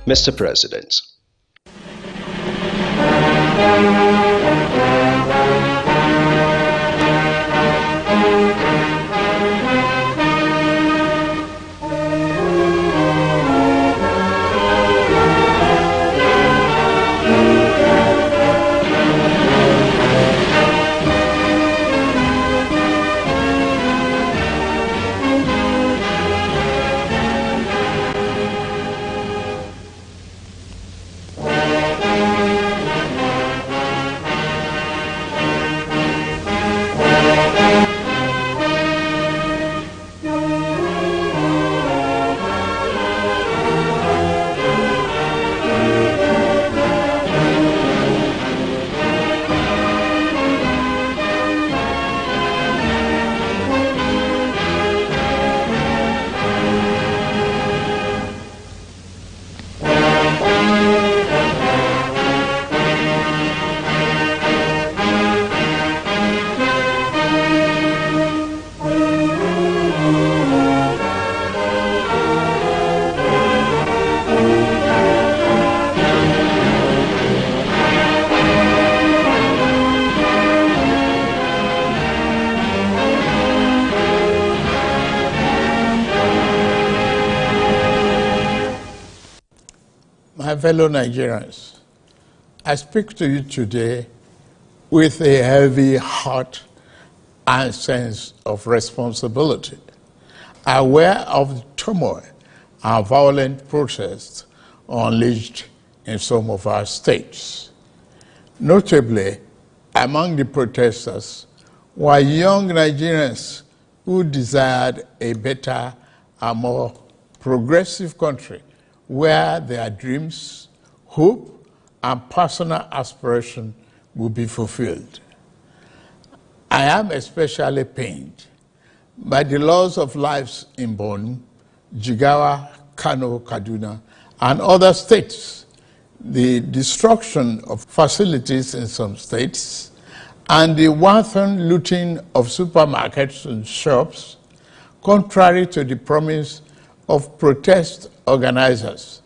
Mr. President, my fellow Nigerians, I speak to you today with a heavy heart and sense of responsibility, aware of the turmoil and violent protests unleashed in some of our states. Notably, among the protesters were young Nigerians who desired a better and more progressive country where their dreams, hope, and personal aspiration will be fulfilled. I am especially pained by the loss of lives in Borno, Jigawa, Kano, Kaduna, and other states, the destruction of facilities in some states, and the wanton looting of supermarkets and shops, contrary to the promise of protest organizers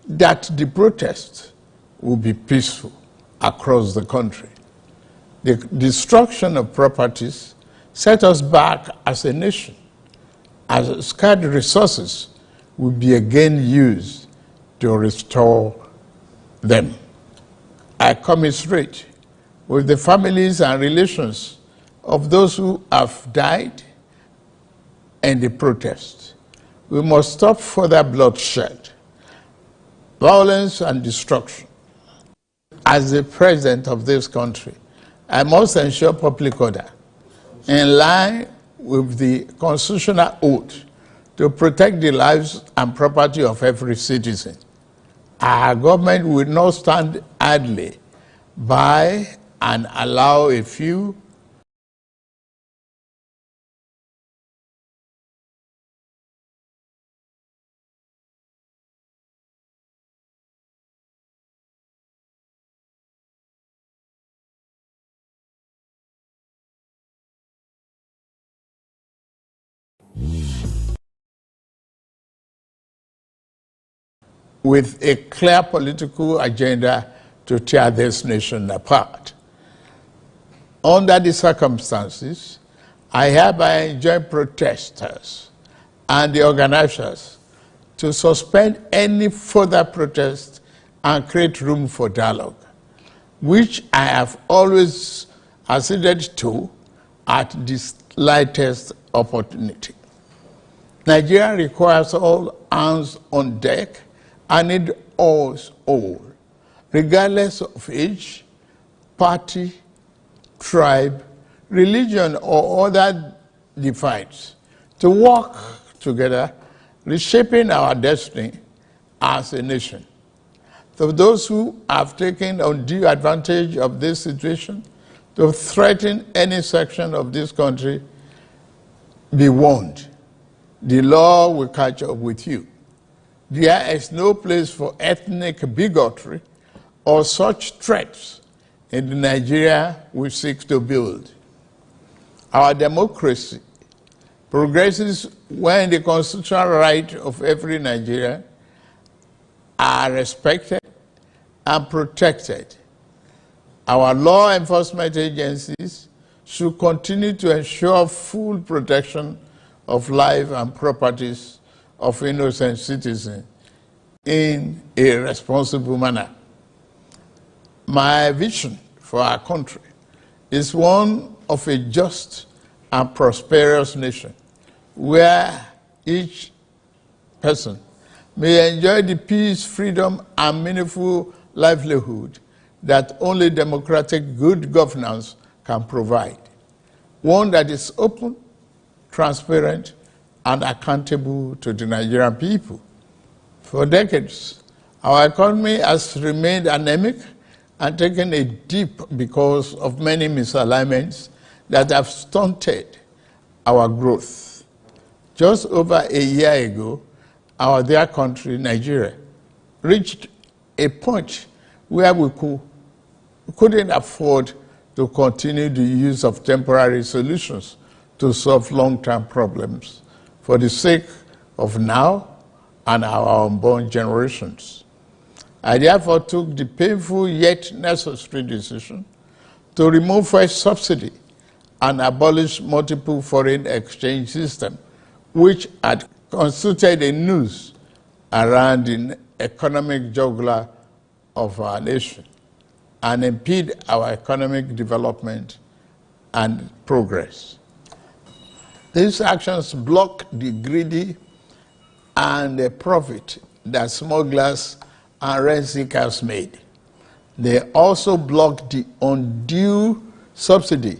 that the protest will be peaceful across the country. The destruction of properties set us back as a nation, as scarce resources will be again used to restore them. I commiserate with the families and relations of those who have died in the protest. We must stop further bloodshed, violence, and destruction. As the president of this country, I must ensure public order in line with the constitutional oath to protect the lives and property of every citizen. Our government will not stand idly by and allow a few with a clear political agenda to tear this nation apart. Under the circumstances, I hereby enjoin protesters and the organizers to suspend any further protest and create room for dialogue, which I have always acceded to at the slightest opportunity. Nigeria requires all hands on deck and need us all, regardless of age, party, tribe, religion, or other divides, to work together, reshaping our destiny as a nation. To those who have taken undue advantage of this situation to threaten any section of this country, be warned. The law will catch up with you. There is no place for ethnic bigotry or such threats in the Nigeria we seek to build. Our democracy progresses when the constitutional rights of every Nigerian are respected and protected. Our law enforcement agencies should continue to ensure full protection of life and properties of innocent citizens in a responsible manner. My vision for our country is one of a just and prosperous nation where each person may enjoy the peace, freedom, and meaningful livelihood that only democratic good governance can provide. One that is open, transparent, and accountable to the Nigerian people. For decades, our economy has remained anemic and taken a dip because of many misalignments that have stunted our growth. Just over a year ago, our dear country, Nigeria, reached a point where we couldn't afford to continue the use of temporary solutions to solve long-term problems for the sake of now and our unborn generations. I therefore took the painful yet necessary decision to remove fuel subsidy and abolish multiple foreign exchange system, which had constituted a noose around the economic jugular of our nation and impede our economic development and progress. These actions block the greedy and the profit that smugglers and rent seekers made. They also block the undue subsidy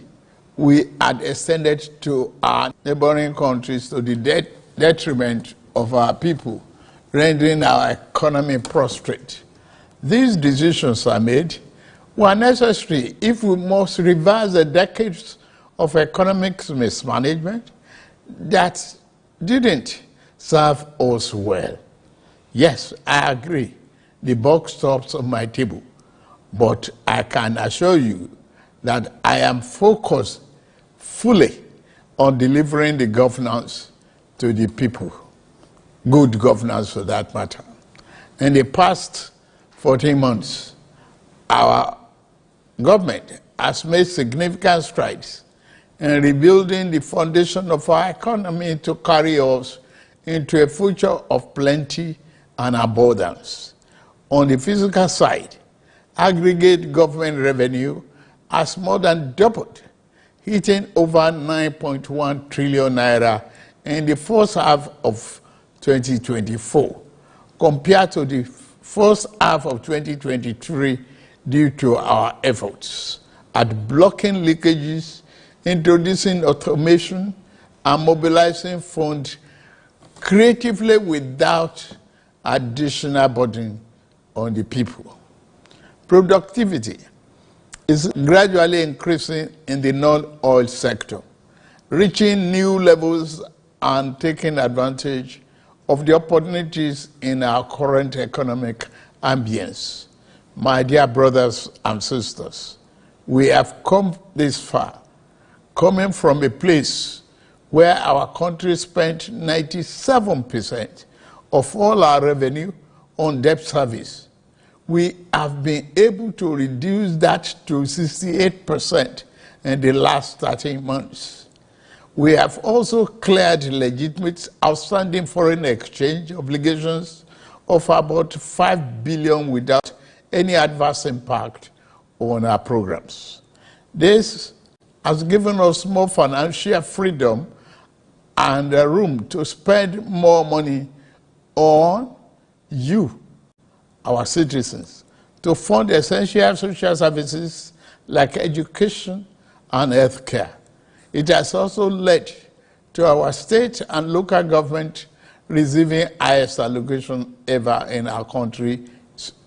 we had extended to our neighboring countries to the detriment of our people, rendering our economy prostrate. These decisions are made were necessary if we must reverse the decades of economic mismanagement that didn't serve us well. Yes, I agree, the buck stops on my table, but I can assure you that I am focused fully on delivering the governance to the people, good governance for that matter. In the past 14 months, our government has made significant strides in rebuilding the foundation of our economy to carry us into a future of plenty and abundance. On the physical side, aggregate government revenue has more than doubled, hitting over 9.1 trillion naira in the first half of 2024, compared to the first half of 2023 due to our efforts at blocking leakages, introducing automation, and mobilizing funds creatively without additional burden on the people. Productivity is gradually increasing in the non-oil sector, reaching new levels and taking advantage of the opportunities in our current economic ambience. My dear brothers and sisters, we have come this far, coming from a place where our country spent 97% of all our revenue on debt service. We have been able to reduce that to 68% in the last 13 months. We have also cleared legitimate outstanding foreign exchange obligations of about 5 billion without any adverse impact on our programs. This has given us more financial freedom and room to spend more money on you, our citizens, to fund essential social services like education and healthcare. It has also led to our state and local government receiving highest allocation ever in our country's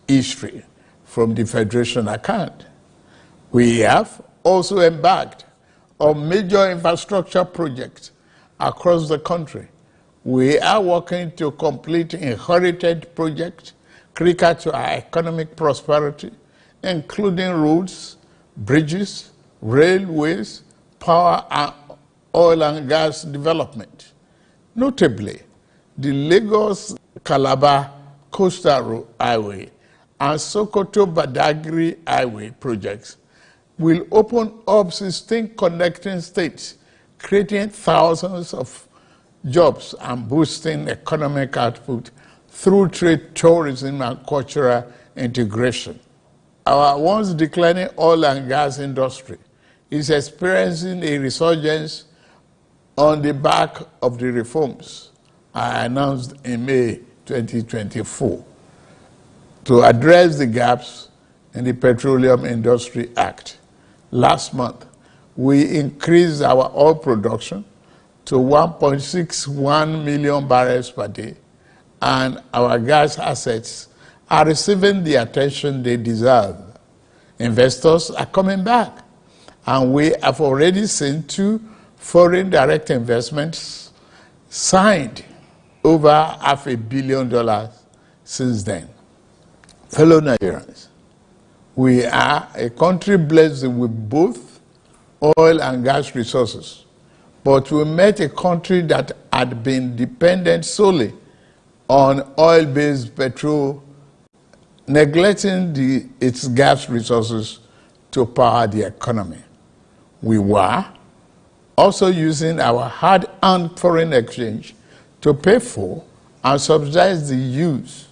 history from the Federation account. We have also embarked on major infrastructure projects across the country. We are working to complete inherited projects critical to our economic prosperity, including roads, bridges, railways, power and oil and gas development. Notably, the Lagos-Calabar Coastal Highway and Sokoto-Badagry Highway projects will open up 16 connecting states, creating thousands of jobs and boosting economic output through trade, tourism, and cultural integration. Our once declining oil and gas industry is experiencing a resurgence on the back of the reforms I announced in May 2024 to address the gaps in the Petroleum Industry Act. Last month, we increased our oil production to 1.61 million barrels per day, and our gas assets are receiving the attention they deserve. Investors are coming back, and we have already seen 2 foreign direct investments signed over $500 million since then. Fellow Nigerians, we are a country blessed with both oil and gas resources, but we met a country that had been dependent solely on oil-based petrol, neglecting its gas resources to power the economy. We were also using our hard-earned foreign exchange to pay for and subsidize the use.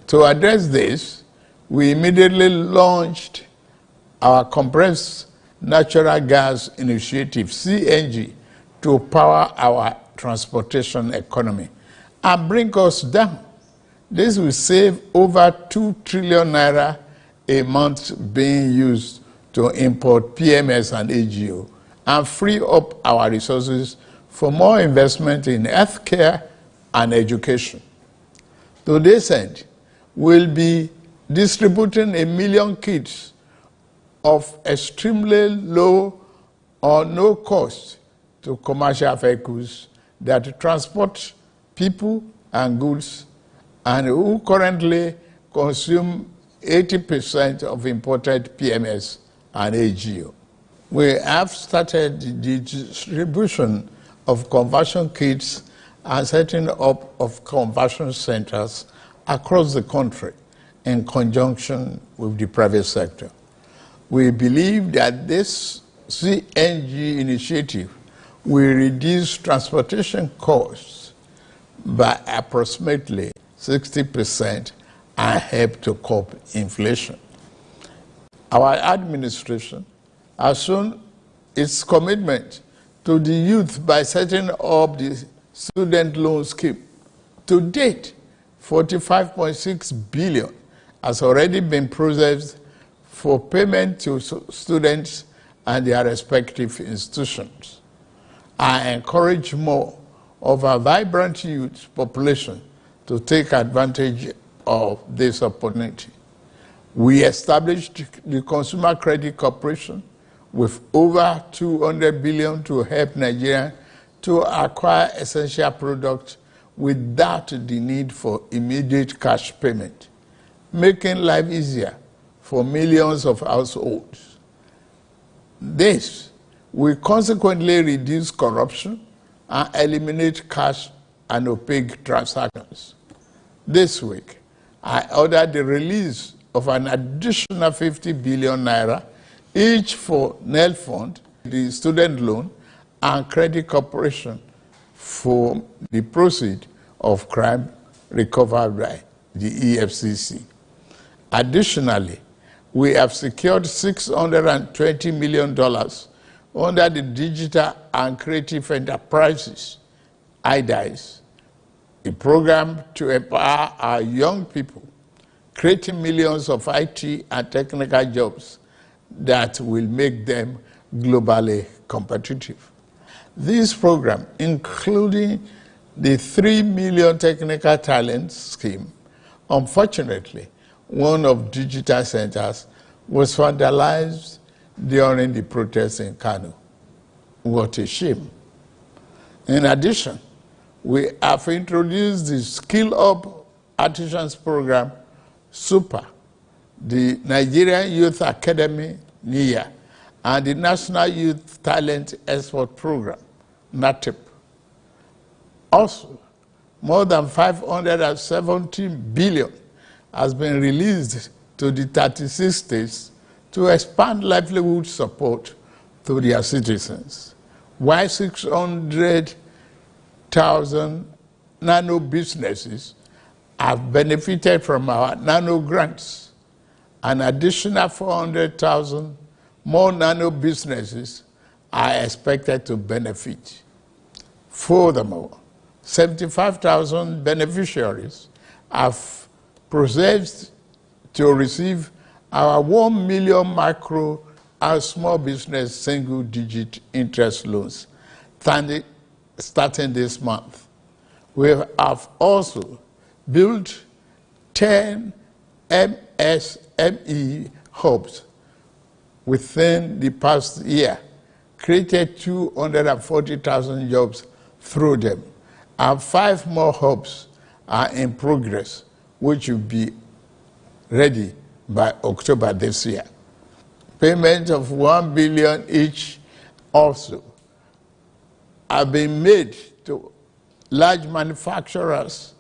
To address this, we immediately launched our compressed natural gas initiative, CNG, to power our transportation economy and bring us down. This will save over 2 trillion naira a month being used to import PMS and AGO and free up our resources for more investment in healthcare and education. To this end, we'll be distributing 1 million kits of extremely low or no cost to commercial vehicles that transport people and goods and who currently consume 80% of imported PMS and AGO. We have started the distribution of conversion kits and setting up of conversion centers across the country in conjunction with the private sector. We believe that this CNG initiative will reduce transportation costs by approximately 60% and help to curb inflation. Our administration has shown its commitment to the youth by setting up the student loan scheme. To date, 45.6 billion has already been processed for payment to students and their respective institutions. I encourage more of our vibrant youth population to take advantage of this opportunity. We established the Consumer Credit Corporation with over 200 billion to help Nigerians to acquire essential products without the need for immediate cash payment, making life easier for millions of households. This will consequently reduce corruption and eliminate cash and opaque transactions. This week, I ordered the release of an additional 50 billion naira, each for NEL Fund, the student loan, and Credit Corporation for the proceeds of crime recovered by the EFCC. Additionally, we have secured $620 million under the Digital and Creative Enterprises, IDICE, a program to empower our young people, creating millions of IT and technical jobs that will make them globally competitive. This program, including the 3 million technical talents scheme, unfortunately, one of digital centers was vandalized during the protests in Kano. What a shame. In addition, we have introduced the Skill Up Artisans program, SUPER, the Nigerian Youth Academy NIA, and the National Youth Talent Export Program, NATEP. Also, more than 570 billion has been released to the 36 states to expand livelihood support to their citizens, while 600,000 nano businesses have benefited from our nano grants. An additional 400,000 more nano businesses are expected to benefit. Furthermore, 75,000 beneficiaries have processed to receive our 1 million micro and small business single-digit interest loans starting this month. We have also built 10 MSME hubs within the past year, created 240,000 jobs through them, and 5 more hubs are in progress, which will be ready by October this year. Payment of 1 billion each also have been made to large manufacturers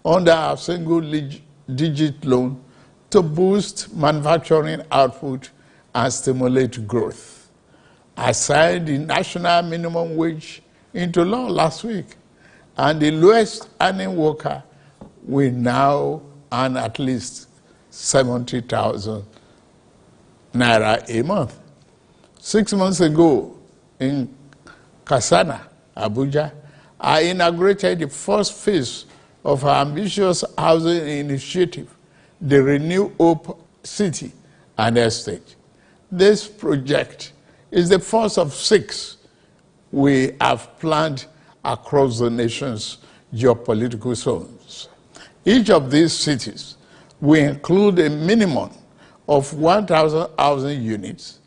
under our single-digit loan to boost manufacturing output and stimulate growth. I signed the national minimum wage into law last week, and the lowest earning worker will now earn at least 70,000 naira a month. 6 months ago in Kasana, Abuja, I inaugurated the first phase of our ambitious housing initiative, the Renew Hope City and Estate. This project is the first of 6 we have planned across the nation's geopolitical zones. Each of these cities will include a minimum of 1,000 housing units,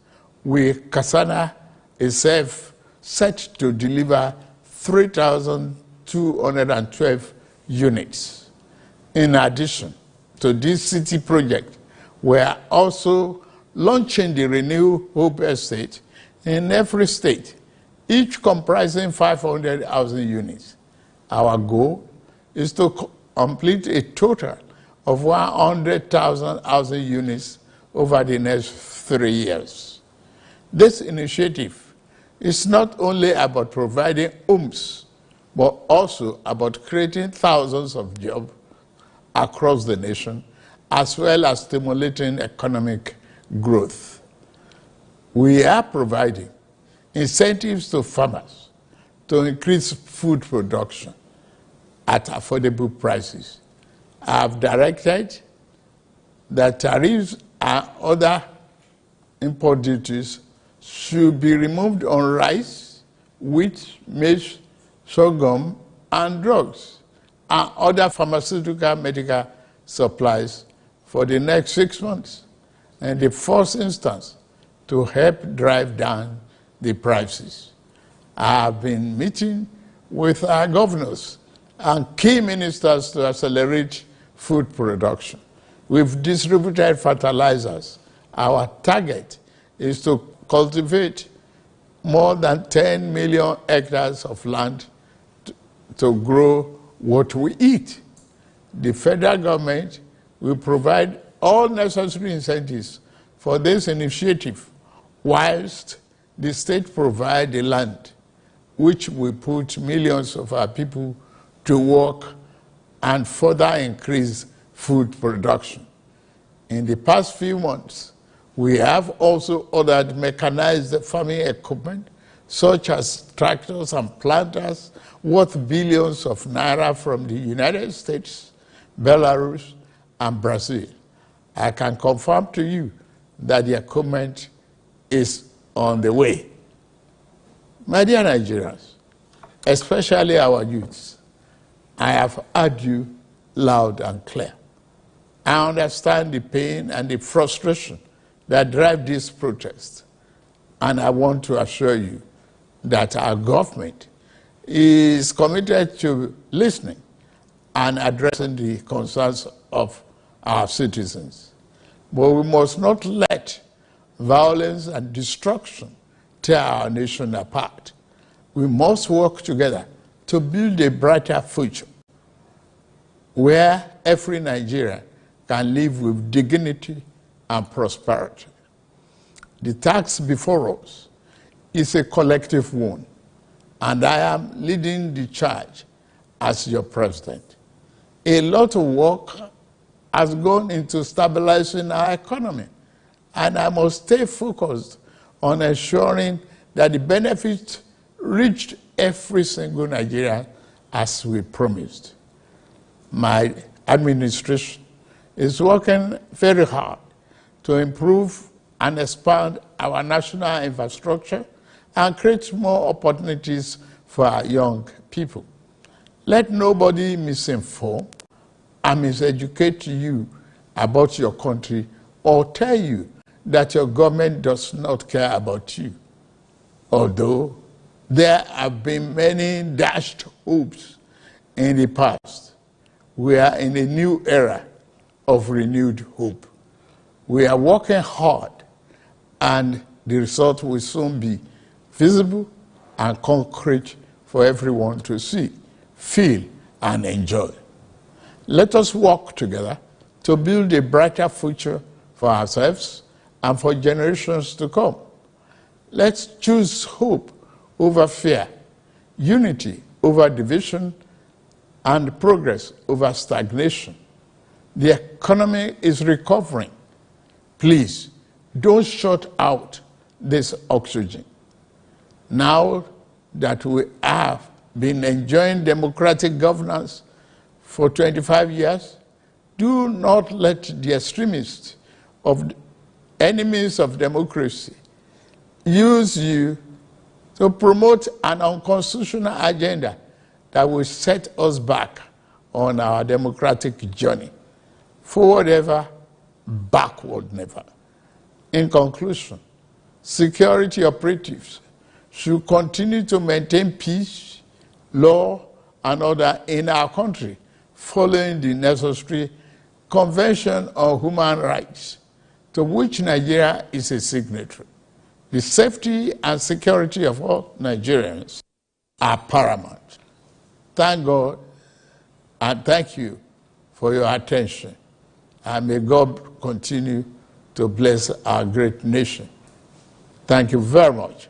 with Kasana itself set to deliver 3,212 units. In addition to this city project, we are also launching the Renew Hope Estate in every state, each comprising 500 housing units. Our goal is to complete a total of 100,000 housing units over the next 3 years. This initiative is not only about providing homes, but also about creating thousands of jobs across the nation, as well as stimulating economic growth. We are providing incentives to farmers to increase food production at affordable prices. I have directed that tariffs and other import duties should be removed on rice, wheat, maize, sorghum, and drugs, and other pharmaceutical medical supplies for the next 6 months, in the first instance, to help drive down the prices. I have been meeting with our governors and key ministers to accelerate food production. We've distributed fertilizers. Our target is to cultivate more than 10 million hectares of land to grow what we eat. The federal government will provide all necessary incentives for this initiative, whilst the state provide the land, which will put millions of our people to work and further increase food production. In the past few months, we have also ordered mechanized farming equipment, such as tractors and planters, worth billions of naira from the United States, Belarus, and Brazil. I can confirm to you that the equipment is on the way. My dear Nigerians, especially our youths, I have heard you loud and clear. I understand the pain and the frustration that drive this protest, and I want to assure you that our government is committed to listening and addressing the concerns of our citizens. But we must not let violence and destruction tear our nation apart. We must work together to build a brighter future where every Nigerian can live with dignity and prosperity. The task before us is a collective one, and I am leading the charge as your president. A lot of work has gone into stabilizing our economy, and I must stay focused on ensuring that the benefits reached every single Nigerian as we promised. My administration is working very hard to improve and expand our national infrastructure and create more opportunities for our young people. Let nobody misinform and miseducate you about your country or tell you that your government does not care about you. Although there have been many dashed hopes in the past, we are in a new era of renewed hope. We are working hard, and the result will soon be visible and concrete for everyone to see, feel, and enjoy. Let us work together to build a brighter future for ourselves and for generations to come. Let's choose hope over fear, unity over division, and progress over stagnation. The economy is recovering. Please, don't shut out this oxygen. Now that we have been enjoying democratic governance for 25 years, do not let the extremists of enemies of democracy use you to promote an unconstitutional agenda that will set us back on our democratic journey. Forward ever, backward never. In conclusion, security operatives should continue to maintain peace, law, and order in our country, following the necessary Convention on Human Rights, to which Nigeria is a signatory. The safety and security of all Nigerians are paramount. Thank God and thank you for your attention. And may God continue to bless our great nation. Thank you very much.